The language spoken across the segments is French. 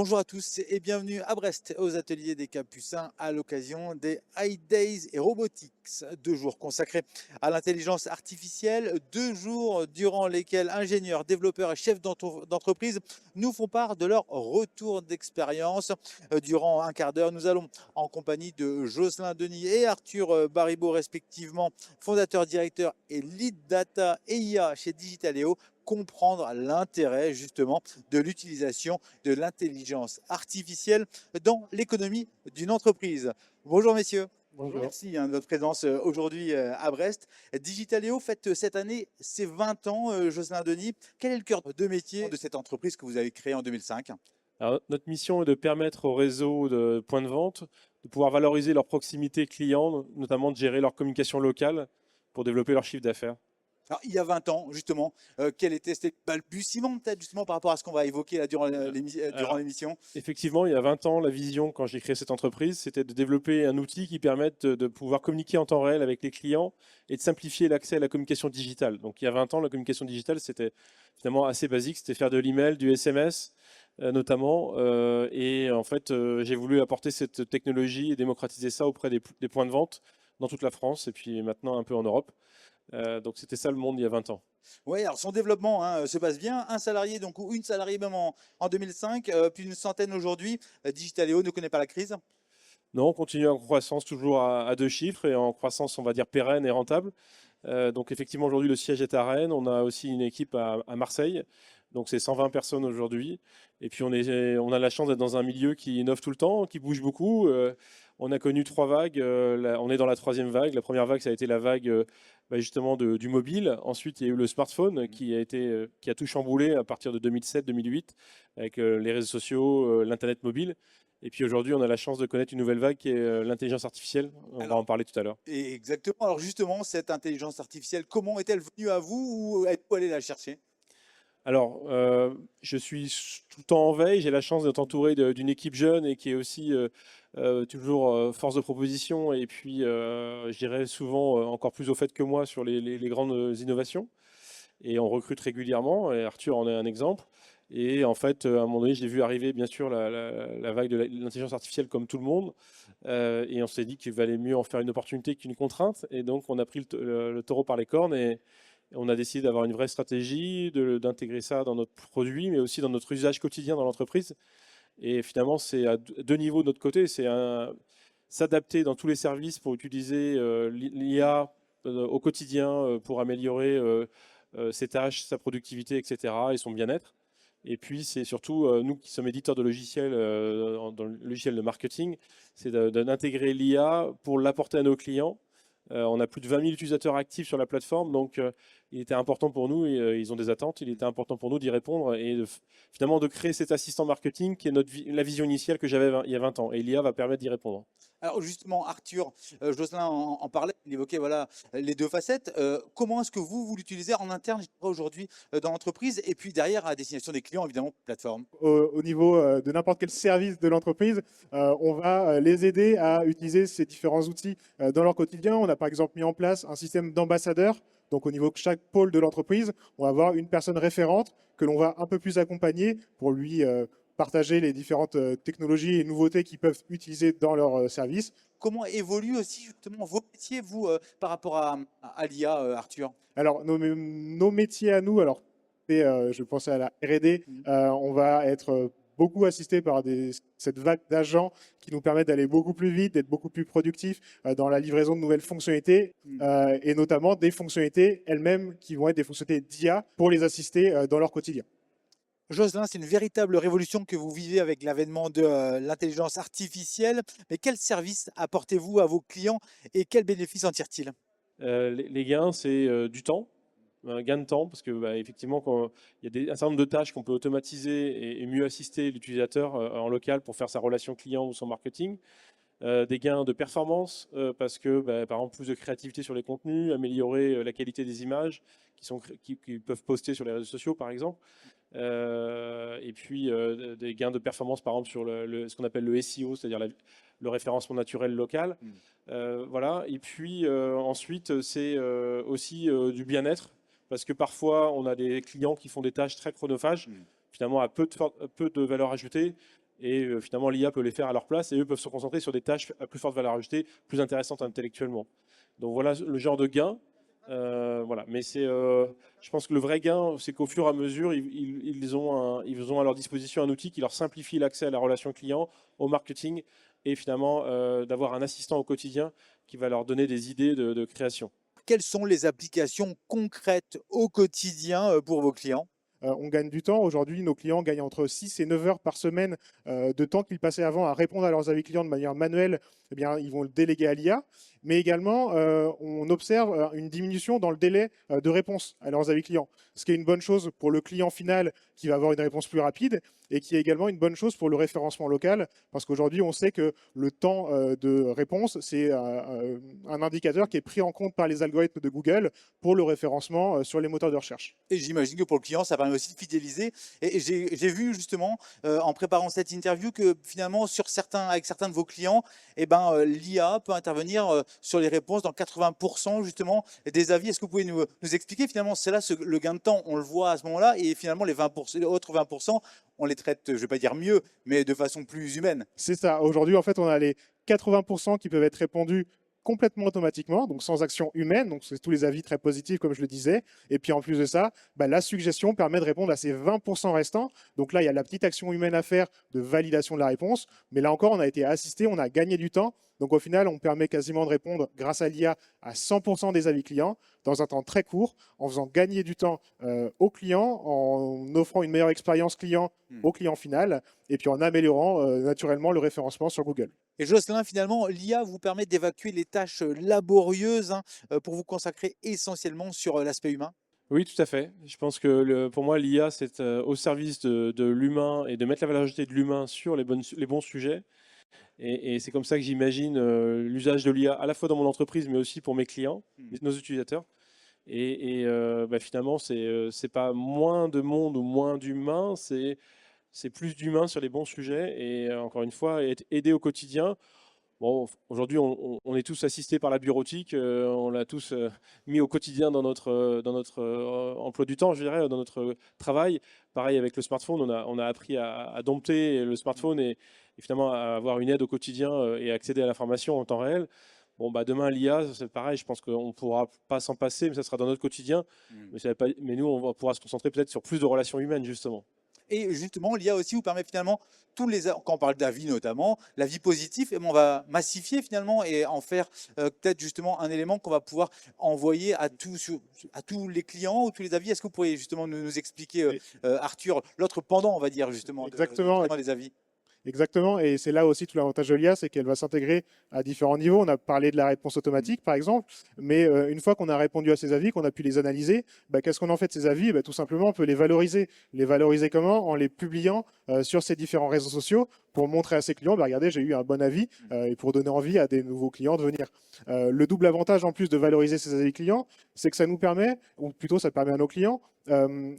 Bonjour à tous et bienvenue à Brest aux ateliers des Capucins à l'occasion des High Days et Robotics. 2 jours consacrés à l'intelligence artificielle, 2 jours durant lesquels ingénieurs, développeurs et chefs d'entreprise nous font part de leur retour d'expérience. Durant un quart d'heure, nous allons en compagnie de Jocelyn Denis et Arthur Baribeau respectivement, fondateur, directeur et lead data et IA chez Digitaléo, comprendre l'intérêt justement de l'utilisation de l'intelligence artificielle dans l'économie d'une entreprise. Bonjour messieurs. Bonjour. Merci de votre présence aujourd'hui à Brest. Digitaléo fête cette année ses 20 ans. Jocelyn Denis, quel est le cœur de métier de cette entreprise que vous avez créée en 2005? Alors, notre mission est de permettre au réseau de points de vente de pouvoir valoriser leur proximité client, notamment de gérer leur communication locale pour développer leur chiffre d'affaires. Alors, il y a 20 ans, justement, quel était ce balbutiement peut-être justement par rapport à ce qu'on va évoquer là durant l'émission? Effectivement, il y a 20 ans, la vision, quand j'ai créé cette entreprise, c'était de développer un outil qui permette de pouvoir communiquer en temps réel avec les clients et de simplifier l'accès à la communication digitale. Donc, il y a 20 ans, la communication digitale, c'était finalement assez basique. C'était faire de l'email, du SMS, notamment. Et en fait, j'ai voulu apporter cette technologie et démocratiser ça auprès des points de vente dans toute la France et puis maintenant un peu en Europe. Donc, c'était ça le monde il y a 20 ans. Oui, alors son développement se passe bien. Un salarié donc ou une salariée même en 2005, puis une centaine aujourd'hui. Digitaléo ne connaît pas la crise. Non, on continue en croissance toujours à 2 chiffres et en croissance, on va dire, pérenne et rentable. Donc effectivement, aujourd'hui, le siège est à Rennes. On a aussi une équipe à Marseille. Donc c'est 120 personnes aujourd'hui. Et puis on a la chance d'être dans un milieu qui innove tout le temps, qui bouge beaucoup. On a connu 3 vagues. On est dans la troisième vague. La première vague, ça a été la vague justement du mobile. Ensuite, il y a eu le smartphone qui a tout chamboulé à partir de 2007-2008 avec les réseaux sociaux, l'Internet mobile. Et puis aujourd'hui, on a la chance de connaître une nouvelle vague qui est l'intelligence artificielle. On va en Alors, parler tout à l'heure. exactement. Alors justement, cette intelligence artificielle, comment est-elle venue à vous ou êtes-vous allé la chercher? Alors, je suis tout le temps en veille. J'ai la chance d'être entouré d'une équipe jeune et qui est aussi toujours force de proposition et puis, je dirais, souvent encore plus au fait que moi sur les grandes innovations. Et on recrute régulièrement, et Arthur en est un exemple. Et en fait, à un moment donné, j'ai vu arriver, bien sûr, la vague de l'intelligence artificielle comme tout le monde. Et on s'est dit qu'il valait mieux en faire une opportunité qu'une contrainte. Et donc, on a pris le taureau par les cornes et on a décidé d'avoir une vraie stratégie, d'intégrer ça dans notre produit, mais aussi dans notre usage quotidien dans l'entreprise. Et finalement, c'est à 2 niveaux de notre côté. C'est s'adapter dans tous les services pour utiliser l'IA au quotidien pour améliorer ses tâches, sa productivité, etc. et son bien-être. Et puis, c'est surtout, nous qui sommes éditeurs de logiciels, dans le logiciel de marketing, c'est d'intégrer l'IA pour l'apporter à nos clients. On a plus de 20 000 utilisateurs actifs sur la plateforme, donc il était important pour nous, et ils ont des attentes, il était important pour nous d'y répondre et finalement de créer cet assistant marketing qui est la vision initiale que j'avais il y a 20 ans. Et l'IA va permettre d'y répondre. Alors justement, Arthur, Jocelyn en parlait, il évoquait voilà, les deux facettes. Comment est-ce que vous l'utilisez en interne je dirais, aujourd'hui dans l'entreprise et puis derrière à destination des clients, évidemment, plateforme? Au niveau de n'importe quel service de l'entreprise, on va les aider à utiliser ces différents outils dans leur quotidien. On a par exemple mis en place un système d'ambassadeurs. Donc au niveau de chaque pôle de l'entreprise, on va avoir une personne référente que l'on va un peu plus accompagner pour lui partager les différentes technologies et nouveautés qu'ils peuvent utiliser dans leur service. Comment évolue aussi justement vos métiers, vous, par rapport à l'IA, Arthur? Alors nos métiers à nous, alors je pensais à la R&D, on va être beaucoup assisté par cette vague d'agents qui nous permettent d'aller beaucoup plus vite, d'être beaucoup plus productifs dans la livraison de nouvelles fonctionnalités et notamment des fonctionnalités elles-mêmes qui vont être des fonctionnalités d'IA pour les assister dans leur quotidien. Jocelyn, c'est une véritable révolution que vous vivez avec l'avènement de l'intelligence artificielle. Mais quel service apportez-vous à vos clients et quels bénéfices en tirent-ils? Les gains, c'est du temps, un gain de temps, parce que effectivement, quand il y a un certain nombre de tâches qu'on peut automatiser et mieux assister l'utilisateur en local pour faire sa relation client ou son marketing. Des gains de performance, parce que par exemple plus de créativité sur les contenus, améliorer la qualité des images qui peuvent poster sur les réseaux sociaux par exemple. Et puis des gains de performance par exemple sur ce qu'on appelle le SEO, c'est-à-dire le référencement naturel local. Voilà. Et puis ensuite c'est aussi du bien-être, parce que parfois on a des clients qui font des tâches très chronophages, finalement à peu de valeur ajoutée. et finalement l'IA peut les faire à leur place et eux peuvent se concentrer sur des tâches à plus forte valeur ajoutée, plus intéressantes intellectuellement. Donc voilà le genre de gain. Voilà. Mais je pense que le vrai gain, c'est qu'au fur et à mesure, ils ont à leur disposition un outil qui leur simplifie l'accès à la relation client, au marketing, et finalement d'avoir un assistant au quotidien qui va leur donner des idées de création. Quelles sont les applications concrètes au quotidien pour vos clients? On gagne du temps. Aujourd'hui, nos clients gagnent entre 6 et 9 heures par semaine de temps qu'ils passaient avant à répondre à leurs avis clients de manière manuelle. Eh bien, ils vont le déléguer à l'IA. Mais également, on observe une diminution dans le délai de réponse à leurs avis clients. Ce qui est une bonne chose pour le client final qui va avoir une réponse plus rapide et qui est également une bonne chose pour le référencement local. Parce qu'aujourd'hui, on sait que le temps de réponse, c'est un indicateur qui est pris en compte par les algorithmes de Google pour le référencement sur les moteurs de recherche. Et j'imagine que pour le client, ça permet aussi de fidéliser. Et j'ai vu justement, en préparant cette interview, que finalement, avec certains de vos clients, eh ben, l'IA peut intervenir sur les réponses dans 80% justement des avis. Est-ce que vous pouvez nous expliquer finalement, c'est là le gain de temps, on le voit à ce moment-là, et finalement les autres 20%, on les traite, je ne vais pas dire mieux, mais de façon plus humaine. C'est ça. Aujourd'hui, en fait, on a les 80% qui peuvent être répondus complètement automatiquement, donc sans action humaine, donc c'est tous les avis très positifs comme je le disais, et puis en plus de ça, la suggestion permet de répondre à ces 20% restants, donc là il y a la petite action humaine à faire de validation de la réponse, mais là encore on a été assisté, on a gagné du temps, donc au final on permet quasiment de répondre grâce à l'IA à 100% des avis clients, dans un temps très court, en faisant gagner du temps aux clients, en offrant une meilleure expérience client au client final, et puis en améliorant naturellement le référencement sur Google. Et Jocelyn, finalement, l'IA vous permet d'évacuer les tâches laborieuses pour vous consacrer essentiellement sur l'aspect humain? Oui, tout à fait. Je pense que pour moi, l'IA, c'est au service de l'humain et de mettre la valeur ajoutée de l'humain sur les bons sujets. Et c'est comme ça que j'imagine l'usage de l'IA à la fois dans mon entreprise, mais aussi pour mes clients, nos utilisateurs. Finalement, c'est pas moins de monde ou moins d'humains, c'est plus d'humains sur les bons sujets. Et encore une fois, être aidé au quotidien. Bon, aujourd'hui, on est tous assistés par la bureautique, on l'a tous mis au quotidien dans notre emploi du temps, je dirais, dans notre travail. Pareil avec le smartphone, on a appris à dompter le smartphone et finalement à avoir une aide au quotidien et accéder à l'information en temps réel. Bon, demain, l'IA, c'est pareil, je pense qu'on ne pourra pas s'en passer, mais ça sera dans notre quotidien. Mais nous, on pourra se concentrer peut-être sur plus de relations humaines, justement. Et justement, l'IA aussi vous permet finalement, quand on parle d'avis notamment, l'avis positif, on va massifier finalement et en faire peut-être justement un élément qu'on va pouvoir envoyer à tous les clients ou tous les avis. Est-ce que vous pourriez justement nous expliquer, Arthur, l'autre pendant, on va dire justement, Exactement. des avis? Exactement, et c'est là aussi tout l'avantage de l'IA, c'est qu'elle va s'intégrer à différents niveaux. On a parlé de la réponse automatique, par exemple, mais une fois qu'on a répondu à ces avis, qu'on a pu les analyser, qu'est-ce qu'on en fait de ces avis? Tout simplement, on peut les valoriser. Les valoriser comment? En les publiant sur ces différents réseaux sociaux pour montrer à ses clients, regardez, j'ai eu un bon avis, et pour donner envie à des nouveaux clients de venir. Le double avantage, en plus de valoriser ces avis clients, c'est que ça nous permet, ou plutôt ça permet à nos clients,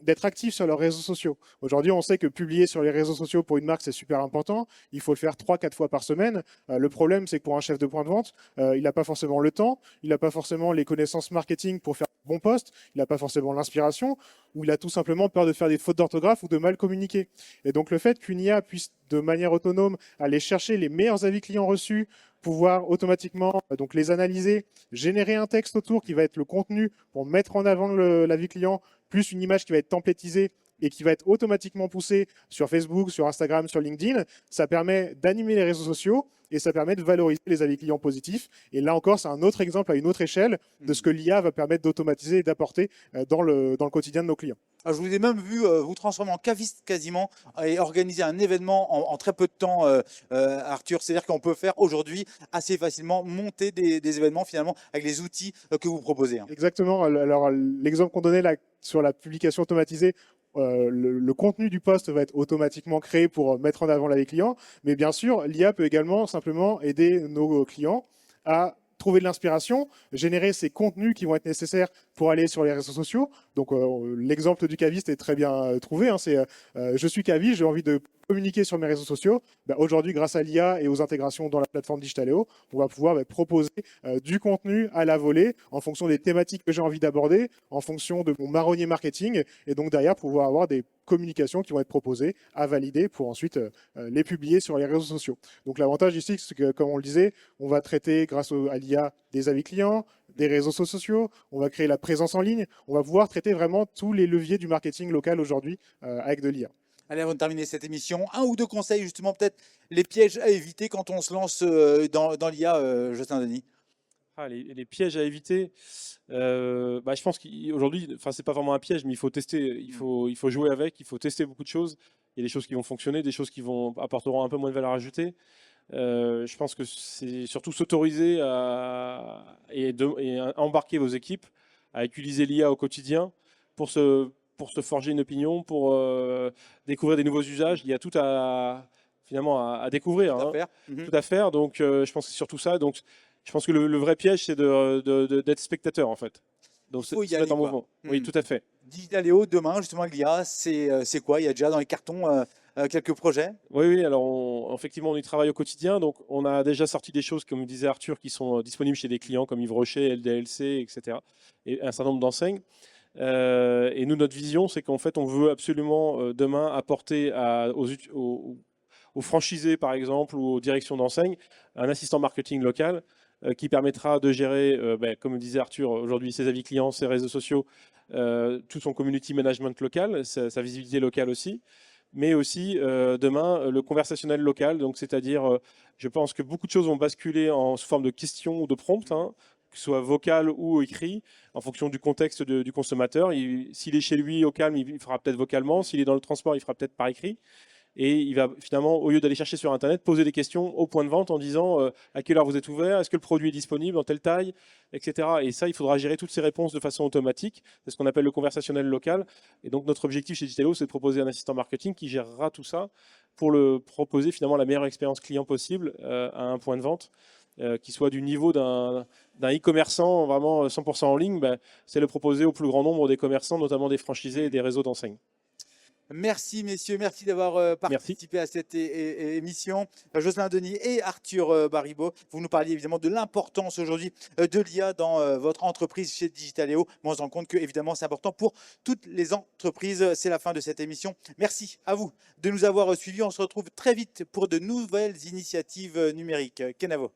d'être actifs sur leurs réseaux sociaux. Aujourd'hui, on sait que publier sur les réseaux sociaux pour une marque, c'est super important. Il faut le faire 3-4 fois par semaine. Le problème, c'est que pour un chef de point de vente, il n'a pas forcément le temps, il n'a pas forcément les connaissances marketing pour faire un bon post, il n'a pas forcément l'inspiration, ou il a tout simplement peur de faire des fautes d'orthographe ou de mal communiquer. Et donc, le fait qu'une IA puisse de manière autonome aller chercher les meilleurs avis clients reçus, pouvoir automatiquement donc les analyser, générer un texte autour qui va être le contenu pour mettre en avant l'avis client, plus une image qui va être templétisée et qui va être automatiquement poussée sur Facebook, sur Instagram, sur LinkedIn, ça permet d'animer les réseaux sociaux et ça permet de valoriser les avis clients positifs. Et là encore, c'est un autre exemple à une autre échelle de ce que l'IA va permettre d'automatiser et d'apporter dans le quotidien de nos clients. Alors, je vous ai même vu vous transformer en caviste quasiment et organiser un événement en très peu de temps, Arthur. C'est-à-dire qu'on peut faire aujourd'hui assez facilement monter des événements finalement avec les outils que vous proposez. Exactement. Alors, l'exemple qu'on donnait là sur la publication automatisée, le contenu du post va être automatiquement créé pour mettre en avant l'avis client. Mais bien sûr, l'IA peut également simplement aider nos clients à trouver de l'inspiration, générer ces contenus qui vont être nécessaires pour aller sur les réseaux sociaux. Donc l'exemple du caviste est très bien trouvé. C'est je suis caviste, j'ai envie de communiquer sur mes réseaux sociaux. Aujourd'hui, grâce à l'IA et aux intégrations dans la plateforme Digitaléo, on va pouvoir proposer du contenu à la volée en fonction des thématiques que j'ai envie d'aborder, en fonction de mon marronnier marketing, et donc derrière pouvoir avoir des communications qui vont être proposées à valider pour ensuite les publier sur les réseaux sociaux. Donc l'avantage ici, c'est que, comme on le disait, on va traiter grâce à l'IA des avis clients, des réseaux sociaux, on va créer la présence en ligne, on va pouvoir traiter vraiment tous les leviers du marketing local aujourd'hui avec de l'IA. Allez, avant de terminer cette émission, un ou deux conseils, justement, peut-être les pièges à éviter quand on se lance dans l'IA, Justin Denis. Les pièges à éviter, je pense qu'aujourd'hui, c'est pas vraiment un piège, mais il faut tester, il faut jouer avec, il faut tester beaucoup de choses. Il y a des choses qui vont fonctionner, des choses qui apporteront un peu moins de valeur ajoutée. Je pense que c'est surtout s'autoriser et embarquer vos équipes à utiliser l'IA au quotidien pour se forger une opinion, pour découvrir des nouveaux usages. Il y a tout finalement à découvrir, Tout à faire. tout à faire. Donc, je pense que c'est surtout ça. Donc, je pense que le vrai piège, c'est d'être spectateur, en fait. Donc, Il faut y se aller, mettre en quoi. mouvement. Oui, tout à fait. Digitaléo, demain, justement, l'IA, c'est quoi? Il y a déjà dans les cartons quelques projets? Oui, alors effectivement, on y travaille au quotidien. Donc, on a déjà sorti des choses, comme disait Arthur, qui sont disponibles chez des clients comme Yves Rocher, LDLC, etc. Et un certain nombre d'enseignes. Et nous, notre vision, c'est qu'en fait, on veut absolument demain apporter aux franchisés, par exemple, ou aux directions d'enseigne, un assistant marketing local qui permettra de gérer, comme disait Arthur, aujourd'hui, ses avis clients, ses réseaux sociaux, tout son community management local, sa visibilité locale aussi, mais aussi demain, le conversationnel local. Donc, c'est-à-dire, je pense que beaucoup de choses vont basculer sous forme de questions ou de prompts, que ce soit vocal ou écrit, en fonction du contexte du consommateur. S'il est chez lui au calme, il fera peut-être vocalement. S'il est dans le transport, il fera peut-être par écrit. Et il va finalement, au lieu d'aller chercher sur Internet, poser des questions au point de vente en disant à quelle heure vous êtes ouvert, est-ce que le produit est disponible, dans telle taille, etc. Et ça, il faudra gérer toutes ces réponses de façon automatique. C'est ce qu'on appelle le conversationnel local. Et donc, notre objectif chez Digitaléo, c'est de proposer un assistant marketing qui gérera tout ça pour le proposer finalement la meilleure expérience client possible à un point de vente. Qui soit du niveau d'un e-commerçant vraiment 100% en ligne, c'est le proposer au plus grand nombre des commerçants, notamment des franchisés et des réseaux d'enseignes. Merci messieurs, merci d'avoir participé à cette émission. Jocelyn Denis et Arthur Baribeau, vous nous parliez évidemment de l'importance aujourd'hui de l'IA dans votre entreprise chez Digitaléo. Mais on se rend compte que évidemment c'est important pour toutes les entreprises. C'est la fin de cette émission. Merci à vous de nous avoir suivis. On se retrouve très vite pour de nouvelles initiatives numériques. Kenavo.